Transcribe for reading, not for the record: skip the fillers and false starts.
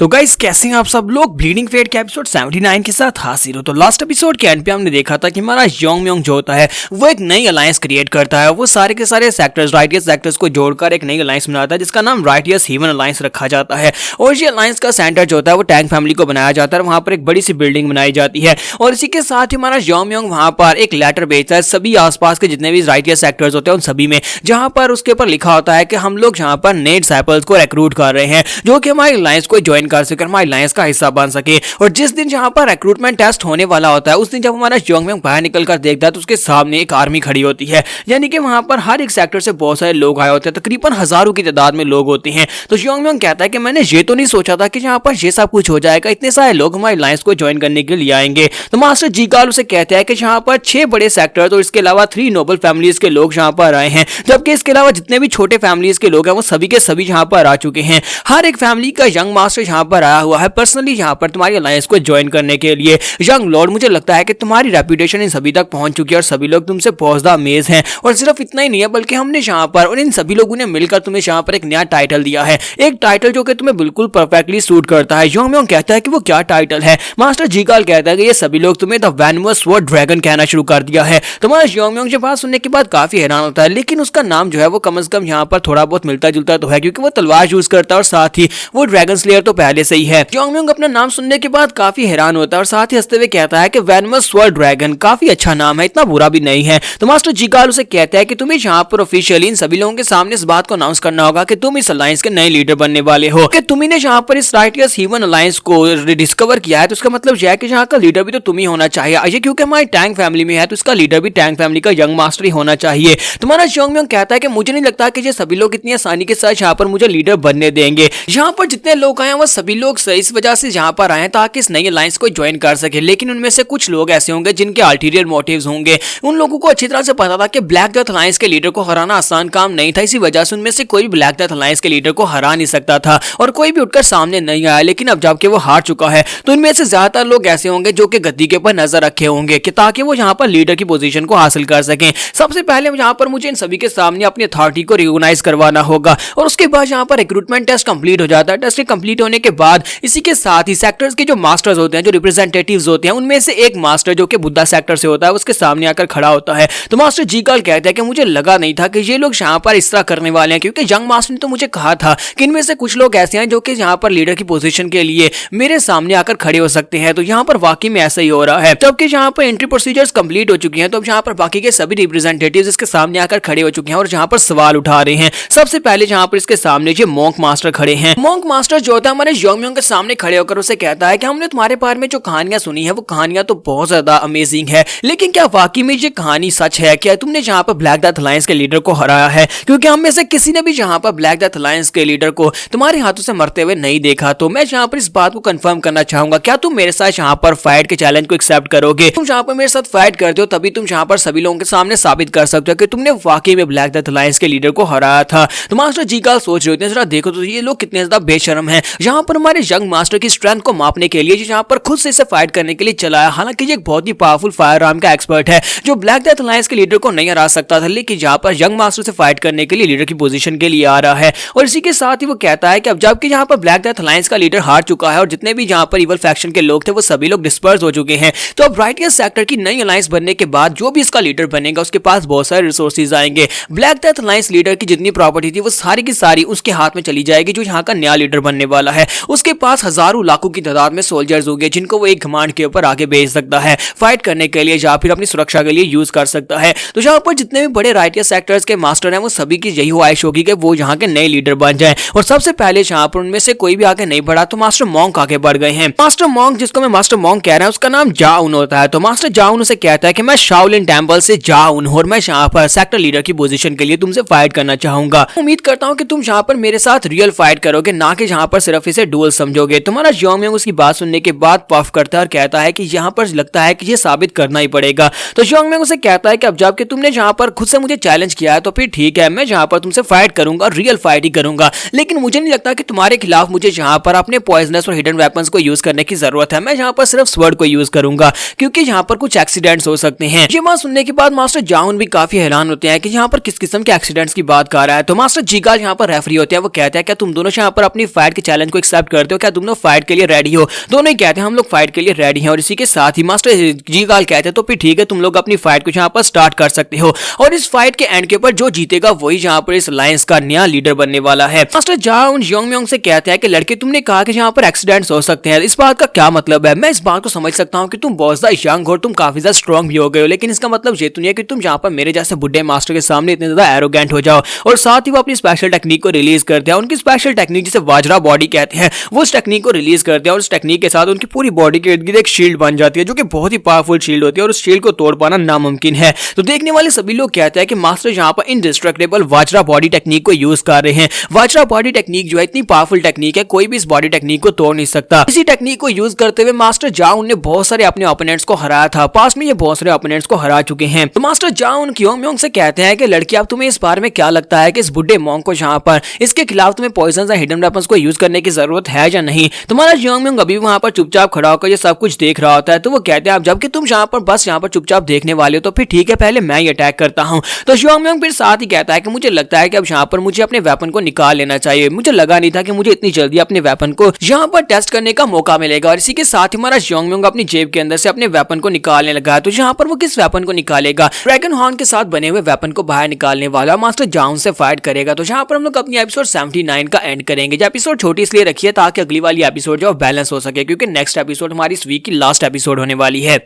तो गाइस कैसे हैं आप सब लोग। ब्लीडिंग फेट के एपिसोड 79 के साथ हाजिर हो। तो लास्ट एपिसोड के एंड पे हमने देखा था कि हमारा योंग म्योंग जो होता है वो एक नई अलायंस क्रिएट करता है। वो सारे के सारे सेक्टर्स राइटियस सेक्टर्स को जोड़कर एक नई अलायंस बनाता है जिसका नाम राइटियस हीवन अलायंस रखा जाता है। और ये अलायंस का सेंटर जो होता है वो टैंग फैमिली को बनाया जाता है। वहां पर एक बड़ी सी बिल्डिंग बनाई जाती है और इसी के साथ ही हमारा योंग म्योंग वहां पर एक लेटर भेजता है सभी आसपास के जितने भी राइटियस सेक्टर्स होते हैं उन सभी में, जहां पर उसके ऊपर लिखा होता है कि हम लोग यहाँ पर नए डिसाइपल्स को रिक्रूट कर रहे हैं जो कि हमारी अलायंस को ज्वाइन कर सके, हमारी अलायंस का हिस्सा बन सके। और जिस दिन जहां पर रिक्रूटमेंट टेस्ट होने वाला होता है उस दिन जब हमारा योंग म्योंग बाहर निकलकर देखता है तो उसके सामने एक आर्मी खड़ी होती है, यानी कि वहां पर हर एक सेक्टर से बहुत सारे लोग आए होते हैं, तकरीबन हजारों की तादाद में लोग होते हैं। तो योंग म्योंग कहता है कि मैंने ये तो नहीं सोचा था कि यहाँ पर ये सब कुछ हो जाएगा, इतने सारे लोग हमारी अलायंस को ज्वाइन करने के लिए आएंगे। तो मास्टर जीकाल उसे कहते हैं कि यहाँ पर 6 बड़े सेक्टर और इसके अलावा 3 नोबल फैमिलीज के लोग यहाँ पर आए हैं, जबकि इसके अलावा जितने भी छोटे फैमिलीज के लोग हैं वो सभी के सभी यहाँ पर आ चुके हैं। हर एक फैमिली का यंग मास्टर यहाँ पर आया हुआ है पर्सनली यहाँ पर तुम्हारी अलायंस को ज्वाइन करने के लिए। यंग लॉर्ड, मुझे लगता है कि तुम्हारी रेपुटेशन इन सभी तक पहुंच चुकी है और सभी लोग तुमसे बहुत ज़्यादा अमेज हैं। और सिर्फ इतना ही नहीं है बल्कि हमने यहाँ पर और इन सभी लोगों ने मिलकर तुम्हें यहाँ पर एक नया टाइटल दिया है, एक टाइटल जो कि तुम्हें बिल्कुल परफेक्टली सूट करता है। योंग म्योंग कहता है कि वो क्या टाइटल है। मास्टर जीकाल कहता है कि ये सभी लोग तुम्हें द वेनमस स्वॉर्ड ड्रैगन कहना शुरू कर दिया है। तुम्हारा योंग म्योंग जब बात सुनने के बाद काफी हैरान होता है, लेकिन उसका नाम जो है वो कम से कम यहाँ पर थोड़ा बहुत मिलता जुलता तो है क्योंकि वो तलवार यूज करता है और साथ ही वो ड्रैगन स्लेयर तो पहले से ही है। योंग म्योंग अपना नाम सुनने के बाद काफी हैरान होता है और साथ ही हंसते हुए कहता है कि वेनमस स्वॉर्ड ड्रैगन काफी अच्छा नाम है, इतना बुरा भी नहीं है। तो मास्टर जीकाल उसे कहता है कि तुम्हें यहाँ पर ऑफिशियली इन सभी लोगों के सामने इस बात को अनाउंस करना होगा कि तुम इस अलायंस के नए लीडर बनने वाले हो, कि तुम्ही ने यहाँ पर इस राइटियस हीवन अलायंस को डिस्कवर किया है। तो इसका मतलब यह है कि यहाँ का लीडर भी तो तुम ही होना चाहिए। ये क्योंकि हमारी टैंग फैमिली में है तो इसका लीडर भी टैंग फैमिली का यंग मास्टर ही होना चाहिए। तुम्हारा योंग म्योंग कहता है कि मुझे नहीं लगता कि ये सभी लोग इतनी आसानी के साथ यहाँ पर मुझे लीडर बनने देंगे। यहाँ पर जितने लोग आए हैं वो सभी लोग इस वजह से यहाँ पर आए हैं ताकि इस नई अलायंस को ज्वाइन कर सके, लेकिन उनमें से कुछ लोग ऐसे होंगे जिनके अल्टीरियर मोटिव्स होंगे। उन लोगों को अच्छी तरह से पता था कि ब्लैक डेथ अलायंस के लीडर को हराना आसान काम नहीं था, इसी वजह से उनमें से कोई भी ब्लैक डेथ अलायंस के लीडर को हरा नहीं सकता था और कोई भी उठकर सामने नहीं आया। लेकिन अब जबकि वो हार चुका है तो इनमें से ज्यादातर लोग ऐसे होंगे जो कि गद्दी के ऊपर नजर रखे होंगे कि ताकि वो यहाँ पर लीडर की पोजीशन को हासिल कर सकें। सबसे पहले यहाँ पर मुझे इन सभी के सामने अपनी अथॉरिटी को रिकॉग्नाइज करवाना होगा और उसके बाद यहाँ पर रिक्रूटमेंट टेस्ट कंप्लीट हो जाता है। टेस्ट कंप्लीट होने के बाद इसी के साथ ही सेक्टर्स के जो मास्टर्स होते हैं, जो रिप्रेजेंटेटिव्स होते हैं, उनमें से एक मास्टर जो कि बुद्धा सेक्टर से होता है उसके सामने आकर खड़ा होता है। तो मास्टर जीकाल कहता है कि मुझे लगा नहीं था कि ये लोग यहाँ पर इस तरह करने वाले हैं, क्योंकि यंग मास्टर ने तो मुझे कहा था कि इनमें से कुछ लोग ऐसे हैं जो कि यहाँ पर लीडर की पोजीशन के लिए मेरे सामने आकर खड़े हो सकते हैं। तो यहाँ पर वाकई में ऐसा ही हो रहा है। जबकि यहाँ पर एंट्री प्रोसीजर्स कंप्लीट हो चुकी हैं तो अब यहाँ पर बाकी के सभी रिप्रेजेंटेटिव्स इसके सामने आकर खड़े हो चुके हैं और यहाँ पर सवाल उठा रहे हैं। सबसे पहले यहाँ पर इसके सामने ये मॉन्क मास्टर खड़े हैं। मॉन्क मास्टर जो होता है हमारे योंग म्योंग के सामने खड़े होकर उसे कहता है कि हमने तुम्हारे बारे में जो कहानियां सुनी है वो कहानियां तो बहुत ज्यादा अमेजिंग है, लेकिन क्या वाकई में ये कहानी सच है? क्या तुमने यहाँ पर ब्लैक डेथ अलायंस के लीडर को हराया है? क्योंकि हम में से किसी ने भी यहाँ पर ब्लैक डेथ अलायंस के लीडर को तुम्हारे हाथों से मरते हुए नहीं देखा। तो मैं यहाँ पर इस बात को कंफर्म करना चाहूंगा, क्या तुम मेरे साथ यहाँ पर फाइट के चैलेंज को एक्सेप्ट करोगे? तुम यहाँ पर मेरे साथ फाइट करते हो तभी तुम यहाँ पर सभी लोगों के सामने साबित कर सकते हो कि तुमने वाकई में ब्लैक डेथ अलायंस के लीडर को हराया था। तो मास्टर जीकाल सोच रहे होते हैं, जरा देखो तो ये लोग कितने ज्यादा बेशर्म हैं। यहाँ पर हमारे यंग मास्टर की स्ट्रेंथ को मापने के लिए यहाँ पर खुद से इसे फाइट करने के लिए चला है। हालांकि ये एक बहुत ही पावरफुल फायर आर्म का एक्सपर्ट है जो ब्लैक डेथ अलायंस के लीडर को नहीं हरा सकता था, लेकिन यहाँ पर यंग मास्टर से फाइट करने के लिए लीडर की पोजीशन के लिए आ रहा है। और इसी के साथ ही वो कहता है कि अब जबकि यहाँ पर ब्लैक डेथ अलायंस का लीडर हार चुका है और जितने भी यहाँ पर इवल फैक्शन के लोग थे वो सभी लोग डिस्पर्स हो चुके हैं, तो अब राइटियस सेक्टर की नई अलायंस बनने के बाद जो भी इसका लीडर बनेगा उसके पास बहुत सारे रिसोर्सेज आएंगे। ब्लैक डेथ अलायंस लीडर की जितनी प्रॉपर्टी थी वो सारी की सारी उसके हाथ में चली जाएगी जो यहाँ का नया लीडर बनने वाला है। उसके पास हजारों लाखों की तादाद में सोल्जर्स होंगे जिनको वो एक कमांड के ऊपर आगे भेज सकता है फाइट करने के लिए या फिर अपनी सुरक्षा के लिए यूज कर सकता है। तो यहाँ पर जितने भी बड़े राइटियस सेक्टर्स के मास्टर हैं वो सभी की यही ख्वाहिश होगी कि वो यहाँ के नए लीडर बन जाएं। और सबसे पहले यहाँ पर उनमें से कोई भी आगे नहीं बढ़ा तो मास्टर मॉन्क आगे बढ़ गए हैं। मास्टर मॉन्क, जिसको मैं मास्टर मॉन्क कह रहा हूँ, उसका नाम जाउन होता है। तो मास्टर जाउन उसे कहता है कि मैं शाओलिन टेंपल से जाउन और मैं यहाँ पर सेक्टर लीडर की पोजीशन के लिए तुमसे फाइट करना चाहूंगा। उम्मीद करता हूँ कि तुम यहाँ पर मेरे साथ रियल फाइट करोगे, ना कि यहाँ पर सिर्फ इसे डुअल समझोगे। तुम्हारा योंग म्योंग उसकी बात सुनने के बाद पफ करता है और कहता है कि यहाँ पर लगता है कि ये साबित करना ही पड़ेगा। तो योंग म्योंग उसे कहता है कि अब जबकि तुमने यहाँ पर खुद से मुझे चैलेंज किया है तो फिर ठीक है, मैं यहाँ पर तुमसे फाइट करूंगा, रियल फाइट ही करूंगा, लेकिन मुझे नहीं लगता कि तुम्हारे खिलाफ मुझे यहाँ पर अपने पॉइजनस और हिडन वेपन्स को यूज करने की जरूरत है। मैं यहाँ पर सिर्फ स्वर्ड को यूज करूंगा क्योंकि यहाँ पर कुछ एक्सीडेंट्स हो सकते हैं। ये बात सुनने के बाद मास्टर जाउन भी काफी हैरान होते हैं कि यहाँ पर किस किस्म के एक्सीडेंट्स की बात कर रहा है। तो मास्टर जीकाल यहाँ पर रेफरी होते हैं, वो कहते हैं कि तुम दोनों यहाँ पर अपनी फाइट के चैलेंज को एक्सेप्ट करते हो, क्या तुम लोग फाइट के लिए रेडी हो? दोनों ही कहते हैं हम लोग फाइट के लिए रेडी हैं। और इसी के साथ ही मास्टर जीगाल कहते हैं तो फिर ठीक है, तुम लोग अपनी फाइट को यहाँ पर स्टार्ट कर सकते हो। और इस फाइट के एंड के ऊपर जो जीतेगा वही यहाँ पर इस अलायंस का नया लीडर बनने वाला है। मास्टर जाओ उन योंगम्योंग से कहते हैं कि लड़के तुमने कहा कि यहाँ पर एक्सीडेंट्स हो सकते हैं, इस बात का क्या मतलब है? मैं इस बात को समझ सकता हूँ कि तुम बहुत ज्यादा यंग हो, तुम काफी ज्यादा स्ट्रॉन्ग भी हो गए हो, लेकिन इसका मतलब ये तो नहीं है कि तुम यहाँ पर मेरे जैसे बुड्ढे मास्टर के सामने इतने ज्यादा एरोगेंट हो जाओ। और साथ ही वो अपनी स्पेशल टेक्निक को रिलीज करते हैं। उनकी स्पेशल टेक्निक जिसे वाजरा बॉडी कहते हैं, वो उस टेक्निक को रिलीज करते हैं और उस टेक्निक के साथ उनकी पूरी बॉडी के इर्द गिर्द एक शील्ड बन जाती है, जो कि बहुत ही पावरफुल शील्ड होती है और उस शील्ड को तोड़ पाना नामुमकिन है। तो देखने वाले सभी लोग कहते हैं कि मास्टर यहाँ पर इनडिस्ट्रक्टेबल वाजरा बॉडी टेक्निक को यूज कर रहे हैं। वाजरा बॉडी टेक्निक जो है इतनी पावरफुल टेक्निक है, कोई भी इस बॉडी टेक्निक को तोड़ नहीं सकता। इसी टेक्निक को यूज करते हुए मास्टर जाओ ने बहुत सारे अपने ओपोनेंट्स को हराया था। पास में ये बहुत सारे ओपोनेंट्स को हरा चुके हैं। तो मास्टर जाओ योंगम्योंग से कहते हैं कि लड़की अब तुम्हें इस बारे में क्या लगता है कि इस बुड्ढे मॉन्क को यहाँ पर इसके खिलाफ तुम्हें पॉइजन या हिडन वेपन्स को यूज करने की जरूरत है या नहीं? तुम्हारा योंगम्योंग अभी वहां पर चुपचाप खड़ा होकर ये सब कुछ देख रहा होता है। तो वो कहते हैं अब जबकि तुम यहाँ पर बस यहाँ पर चुपचाप देखने वाले हो तो फिर ठीक है, पहले मैं ही अटैक करता हूँ। तो योंगम्योंग फिर साथ ही कहता है कि मुझे लगता है कि अब यहाँ पर मुझे अपने वेपन को निकाल लेना चाहिए। मुझे लगा नहीं था कि मुझे इतनी जल्दी अपने वेपन को यहाँ पर टेस्ट करने का मौका मिलेगा। और इसी के साथ ही हमारा योंगम्योंग अपनी जेब के अंदर से अपने वेपन को निकालने लगा है। तो यहाँ पर वो किस वेपन को निकालेगा? ड्रैगन हॉर्न के साथ बने हुए वेपन को बाहर निकालने वाला मास्टर जाओ से फाइट करेगा। तो यहाँ पर हम लोग अपनी एपिसोड 79 का एंड करेंगे। जो एपिसोड छोटी इसलिए रखी है ताकि अगली वाली एपिसोड जो बैलेंस हो सके, क्योंकि नेक्स्ट एपिसोड हमारी इस वीक की लास्ट एपिसोड होने वाली है।